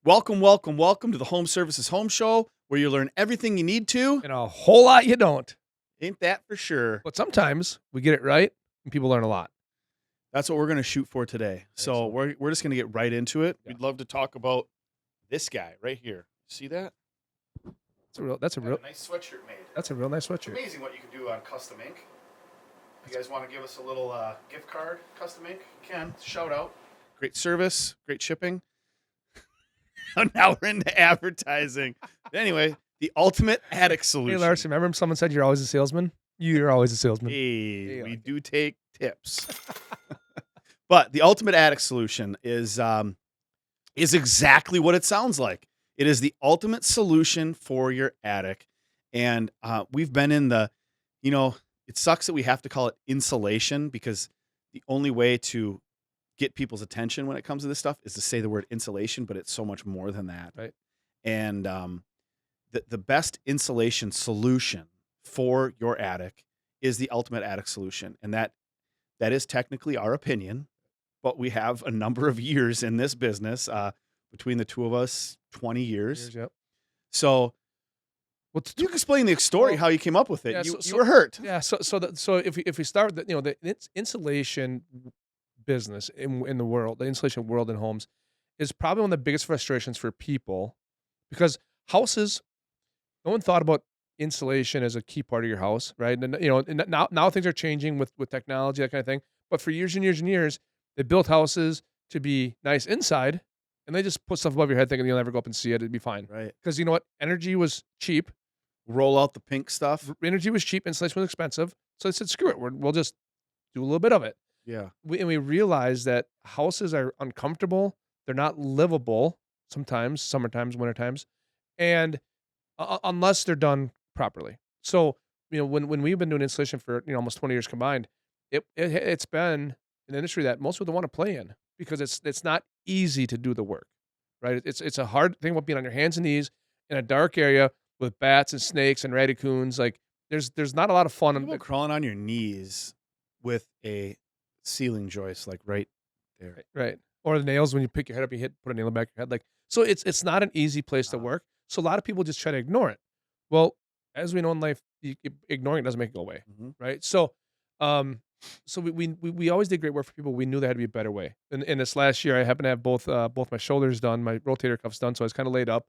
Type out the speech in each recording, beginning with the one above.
Welcome, welcome, welcome to the Home Services Home Show, where you learn everything you need to. And a whole lot you don't. Ain't that for sure? But sometimes we get it right and people learn a lot. That's what we're going to shoot for today. So we're just going to get right into it. Yeah. We'd love to talk about this guy right here. See that? That's a real nice sweatshirt made. That's a real nice sweatshirt. Amazing what you can do on Custom Ink. If you guys want to give us a little gift card, Custom Ink, you can. Shout out. Great service, great shipping. Now we're into advertising. Anyway, the ultimate attic solution. Hey Larson, remember someone said you're always a salesman? You're always a salesman. Hey, we do take tips. But the ultimate attic solution is exactly what it sounds like. It is the ultimate solution for your attic. And we've been in it sucks that we have to call it insulation, because the only way to get people's attention when it comes to this stuff is to say the word insulation, but it's so much more than that. Right. And the best insulation solution for your attic is the ultimate attic solution. And that is technically our opinion, but we have a number of years in this business, between the two of us, 20 years. Yep. So you can explain the story, how you came up with it. Yeah, you were hurt. Yeah. So if we start with the insulation business in the world, the insulation world in homes is probably one of the biggest frustrations for people, because houses, no one thought about insulation as a key part of your house, right? And now things are changing with technology, that kind of thing. But for years and years and years, they built houses to be nice inside, and they just put stuff above your head thinking you'll never go up and see it. It'd be fine. Right. Because you know what? Energy was cheap. Roll out the pink stuff. Energy was cheap. Insulation was expensive. So they said, screw it. We'll just do a little bit of it. Yeah. We realized that houses are uncomfortable. They're not livable sometimes, summertimes, wintertimes, and unless they're done properly. So, when we've been doing insulation for almost 20 years combined, it's been an industry that most people don't want to play in, because it's not easy to do the work, right? It's a hard thing about being on your hands and knees in a dark area with bats and snakes and raccoons. Like there's not a lot of fun. People crawling on your knees with a ceiling joist, like right there. Right. Or the nails, when you pick your head up, put a nail in the back of your head. Like, so it's not an easy place to work. So a lot of people just try to ignore it. Well, as we know in life, ignoring it doesn't make it go away. Mm-hmm. Right. So, we always did great work for people. We knew there had to be a better way. And in this last year, I happened to have both my shoulders done, my rotator cuffs done. So I was kind of laid up,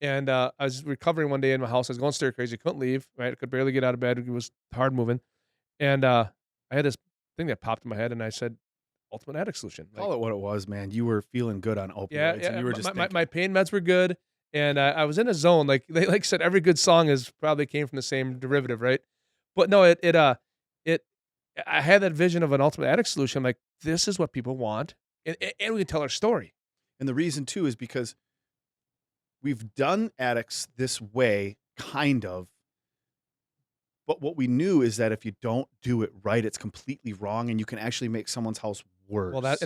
and I was recovering one day in my house. I was going stir crazy. Couldn't leave. Right. I could barely get out of bed. It was hard moving. And I had this thing that popped in my head, and I said, ultimate attic solution. Call it what it was, man. You were feeling good on opioids. Yeah. And you were just my pain meds were good, and I was in a zone. Like they said, every good song is probably came from the same derivative, right? But no, I had that vision of an ultimate attic solution. I'm like, this is what people want, and we can tell our story. And the reason too is because we've done attics this way, kind of. But what we knew is that if you don't do it right, it's completely wrong, and you can actually make someone's house worse. Well, that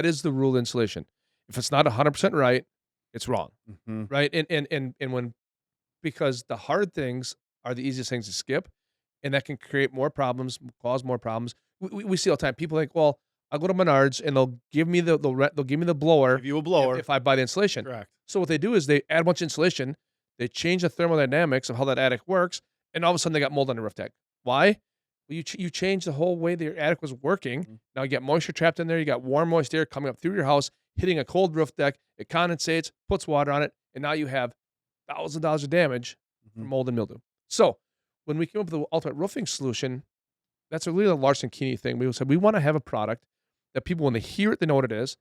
is the rule of insulation. If it's not 100% right, it's wrong, mm-hmm. right? And because the hard things are the easiest things to skip, and that can create more problems, cause more problems. We see all the time. People think, well, I'll go to Menards and they'll give me the blower. Give you a blower if I buy the insulation. Correct. So what they do is they add a bunch of insulation, they change the thermodynamics of how that attic works, and all of a sudden they got mold on the roof deck. Why? Well, you change the whole way the attic was working. Mm-hmm. Now you got moisture trapped in there. You got warm, moist air coming up through your house, hitting a cold roof deck. It condensates, puts water on it, and now you have thousands of dollars of damage from mold and mildew. So when we came up with the ultimate roofing solution, that's really a Larson Keeney thing. We said we want to have a product that people, when they hear it, they know what it is.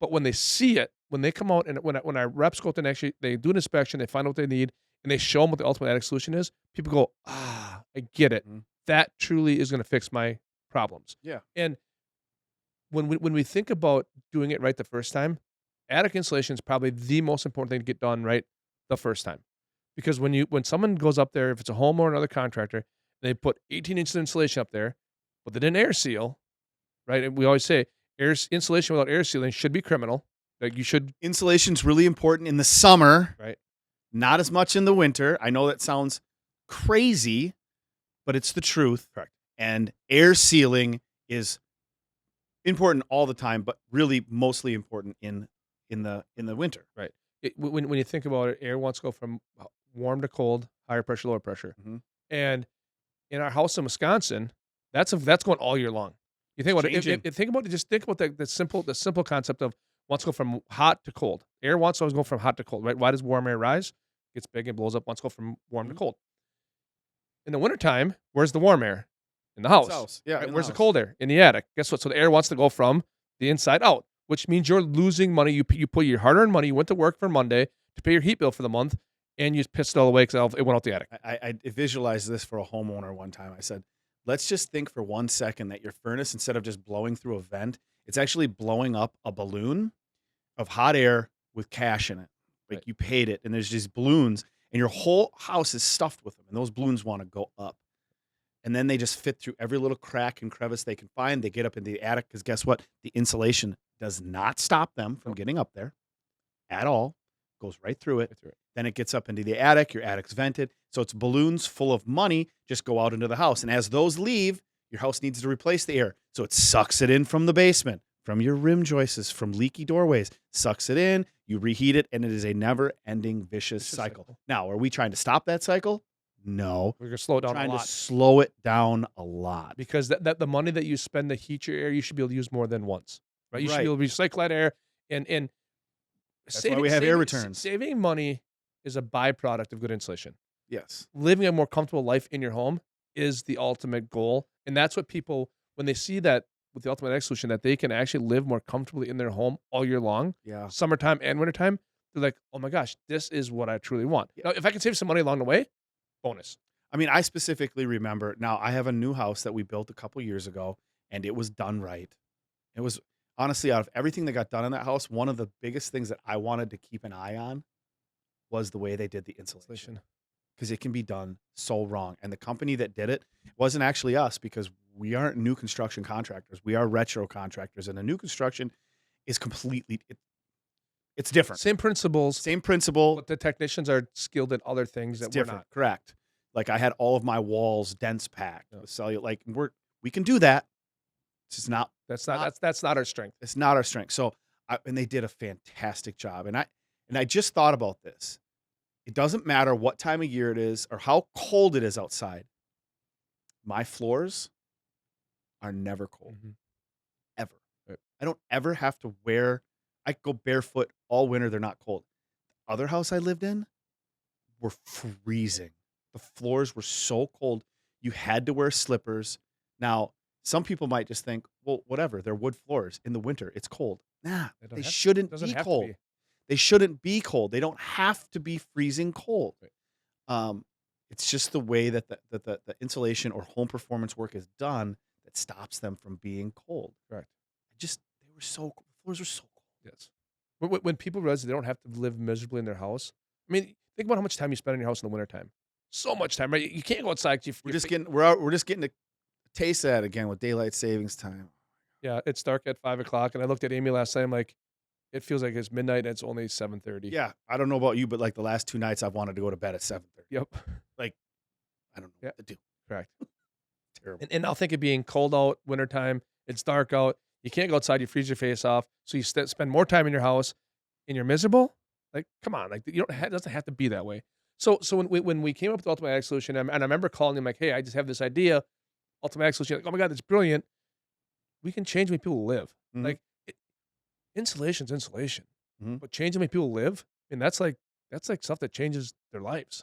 But when they see it, when they come out and when our reps go out and actually they do an inspection, they find out what they need, and they show them what the ultimate attic solution is, people go, I get it. Mm-hmm. That truly is going to fix my problems. Yeah. And when we think about doing it right the first time, attic insulation is probably the most important thing to get done right the first time. Because when someone goes up there, if it's a home or another contractor, they put 18 inches of insulation up there, but they didn't air seal, right? And we always say insulation without air sealing should be criminal. Like you should. Insulation's really important in the summer, right? Not as much in the winter. I know that sounds crazy, but it's the truth. Correct. And air sealing is important all the time, but really mostly important in in the winter. Right. When you think about it, air wants to go from warm to cold, higher pressure, lower pressure. Mhm. And in our house in Wisconsin, that's going all year long. You think It's about it. changing. Think about it. Just think about the simple concept of wants to go from hot to cold. Air wants to always go from hot to cold, right? Why does warm air rise? Gets big and blows up. Wants to go from warm to Mhm. cold. In the wintertime, where's the warm air? In the house. Yeah. Right? in Where's the house. cold air? In the attic. Guess what? So the air wants to go from the inside out, which means you're losing money. You put your hard-earned money. You went to work for Monday to pay your heat bill for the month, and you pissed it all away because it went out the attic. I visualized this for a homeowner one time. I said, let's just think for 1 second that your furnace, instead of just blowing through a vent, it's actually blowing up a balloon of hot air with cash in it. Like Right. you paid it, and there's these balloons, and your whole house is stuffed with them, and those balloons want to go up. And then they just fit through every little crack and crevice they can find. They get up into the attic because guess what? The insulation does not stop them from getting up there at all. Goes right through it. Right through it. Then it gets up into the attic. Your attic's vented. So it's balloons full of money just go out into the house. And as those leave, your house needs to replace the air. So it sucks it in from the basement, from your rim joists, from leaky doorways, sucks it in, you reheat it, and it is a never-ending vicious cycle. Now, are we trying to stop that cycle? No. We're gonna slow it down a Trying to lot slow it down a lot. because that the money that you spend to heat your air, you should be able to use more than once, right? You should Right. be able to recycle that air and That's why we have air returns. Saving money is a byproduct of good insulation. Yes. Living a more comfortable life in your home is the ultimate goal, and that's what people when they see that with the Ultimate Attic solution that they can actually live more comfortably in their home all year long, Yeah. summertime and wintertime. They're like, oh my gosh, this is what I truly want. Yeah. Now, if I can save some money along the way, bonus. I mean, I specifically remember now I have a new house that we built a couple years ago, and it was done right. It was honestly, out of everything that got done in that house, one of the biggest things that I wanted to keep an eye on was the way they did the insulation. Insulation. Because it can be done so wrong. And the company that did it wasn't actually us, because we aren't new construction contractors. We are retro contractors, and a new construction is completely it's different. Same principles, Same principle. but the technicians are skilled in other things It's that we're different. not. Correct. Like I had all of my walls dense packed Yeah. with cellulose. Like we can do that. It's just not That's not our strength. it's not our strength. So and they did a fantastic job. And I just thought about this. It doesn't matter what time of year it is or how cold it is outside. My floors are never cold. Mhm. Ever. Right. I don't ever have to wear I go barefoot all winter, they're not cold. Other house I lived in were freezing. The floors were so cold. You had to wear slippers. Now, some people might just think, well, whatever, they're wood floors. In the winter, it's cold. Nah, They don't they have- shouldn't doesn't be have to cold. be. They shouldn't be cold. They don't have to be freezing cold. Right. It's just the way that the insulation or home performance work is done that stops them from being cold. Correct. They were so cold. The floors were so cold. Yes. When people realize they don't have to live miserably in their house, I mean, think about how much time you spend in your house in the wintertime. So much time, right? You can't go outside. We're just getting a taste of that again with daylight savings time. Yeah, it's dark at 5:00, and I looked at Amy last night. I'm like, it feels like it's midnight, and it's only 7:30. Yeah, I don't know about you, but like the last 2 nights, I've wanted to go to bed at 7:30. Yep. I don't know Yeah. what to do. Correct. Terrible. And I'll think of being cold out, wintertime. It's dark out. You can't go outside. You freeze your face off. So you spend more time in your house, and you're miserable. Like, come on. Like, you don't. It doesn't have to be that way. So when we came up with the Ultimate Attic solution, and I remember calling him like, hey, I just have this idea, Ultimate Attic solution. Like, oh my god, that's brilliant. We can change the way people live. Mhm. Like, insulation's insulation, Mhm. but changing the way people live, and that's like stuff that changes their lives.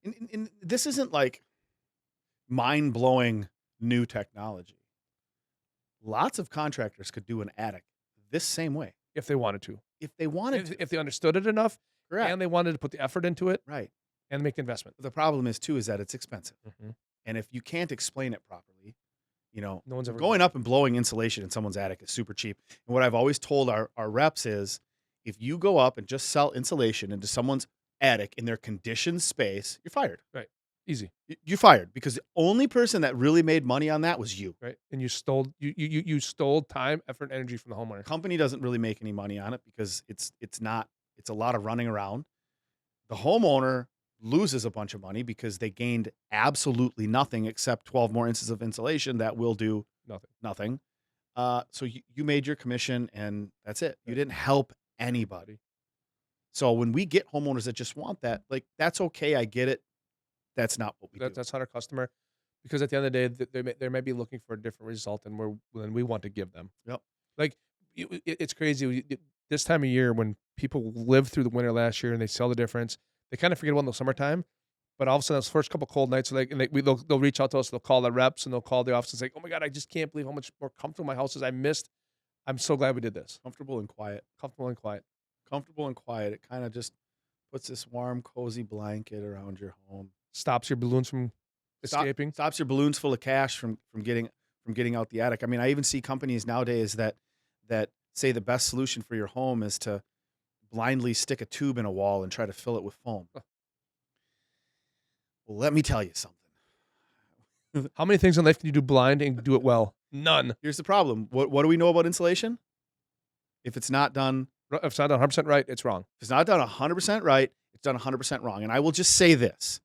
And this isn't like mind blowing new technology. Lots of contractors could do an attic this same way If they wanted to, if they wanted to. if they understood it enough, Correct. and they wanted to put the effort into it Right. and make the investment. The problem is too is that it's expensive, Mhm. and if you can't explain it properly, No one's ever going up and blowing insulation in someone's attic is super cheap. And what I've always told our reps is, if you go up and just sell insulation into someone's attic in their conditioned space, you're fired. easy, You're fired because the only person that really made money on that was you. right? And you stole time, effort, and energy from the The homeowner. company doesn't really make any money on it because it's a lot of running around. The homeowner loses a bunch of money because they gained absolutely nothing except 12 more inches of insulation that will do Nothing. nothing. So you made your commission and that's it. You didn't help anybody. So when we get homeowners that just want that, like, that's okay. I get it. That's not what we do. That's not our customer, because at the end of the day, they may be looking for a different result than we want to give them. Yep. Like, it's crazy. This time of year, when people live through the winter last year and they sell the difference, they kind of forget about in the summertime. But all of a sudden, those first couple cold nights, they'll reach out to us. They'll call the reps and they'll call the office and say, "Oh my God, I just can't believe how much more comfortable my house is. I'm so glad we did this. Comfortable and quiet. Comfortable and quiet. Comfortable and quiet. It kind of just puts this warm, cozy blanket around your home. Stops your balloons from escaping. Stops your balloons full of cash from getting out the attic. I mean, I even see companies nowadays that say the best solution for your home is to blindly stick a tube in a wall and try to fill it with foam. Well, let me tell you something. How many things in life can you do blind and do it well? None. Here's the problem. What do we know about insulation? If it's not done, If it's not 100% right, it's wrong. if it's not done 100% right, it's done 100% wrong. And I will just say this.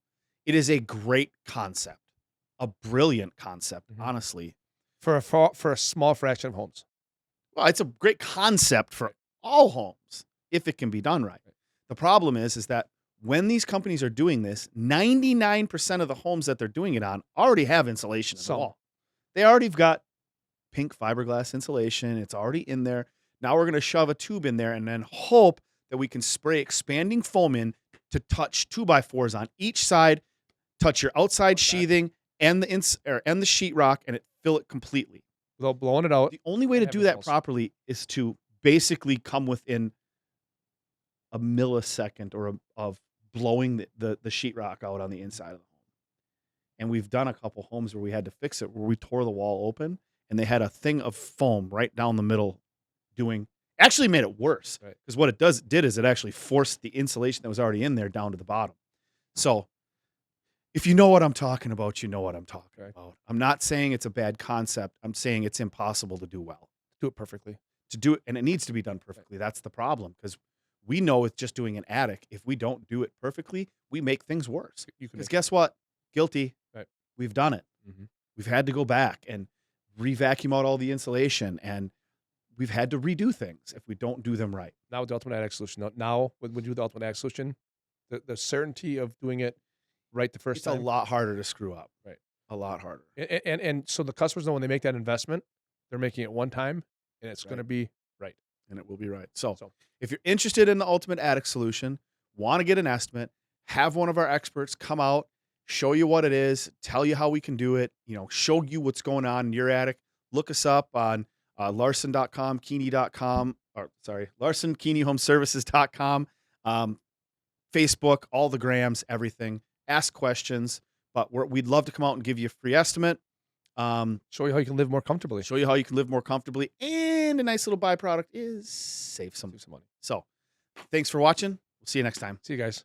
It is a great concept, a brilliant concept, Mhm. honestly. For a small fraction of homes. Well, it's a great concept for all homes if it can be done right. The problem is that when these companies are doing this, 99% of the homes that they're doing it on already have insulation in the Some. wall. They already have got pink fiberglass insulation. It's already in there. Now we're going to shove a tube in there and then hope that we can spray expanding foam in to touch 2x4s on each side, touch your outside sheathing and the sheetrock, and fill it completely. Without blowing it out. The only way to and do having that holes. properly is to basically come within a millisecond of blowing the sheetrock out on the inside of the home. And we've done a couple homes where we had to fix it, where we tore the wall open and they had a thing of foam right down the middle actually made it worse. Right. Because what it did is it actually forced the insulation that was already in there down to the bottom. So if you know what I'm talking about, you know what I'm talking Right. about. I'm not saying it's a bad concept. I'm saying it's impossible to do well. Do it perfectly. To do it, and it needs to be done perfectly. That's the problem, because we know with just doing an attic, if we don't do it perfectly, we make things worse. You can Because guess what? Guilty. Right. We've done it. Mhm. We've had to go back and re-vacuum out all the insulation, and we've had to redo things if we don't do them right. Now with the Ultimate Attic Solution. Now when we do the Ultimate Attic Solution, the certainty of doing it right the first It's a time. lot harder to screw up. Right. A lot harder. And so the customers know when they make that investment, they're making it one time, and it's going to be right. And it will be right. So So if you're interested in the Ultimate Attic Solution, want to get an estimate, have one of our experts come out, show you what it is, tell you how we can do it, show you what's going on in your attic. Look us up on Larson.com, Keeney.com, Larson, KeeneyHomeServices.com, Facebook, all the grams, everything. Ask questions, but we'd love to come out and give you a free estimate. show you how you can live more comfortably. Show you how you can live more comfortably, and a nice little byproduct is save some Save some money. So thanks for watching. We'll see you next time. See you guys.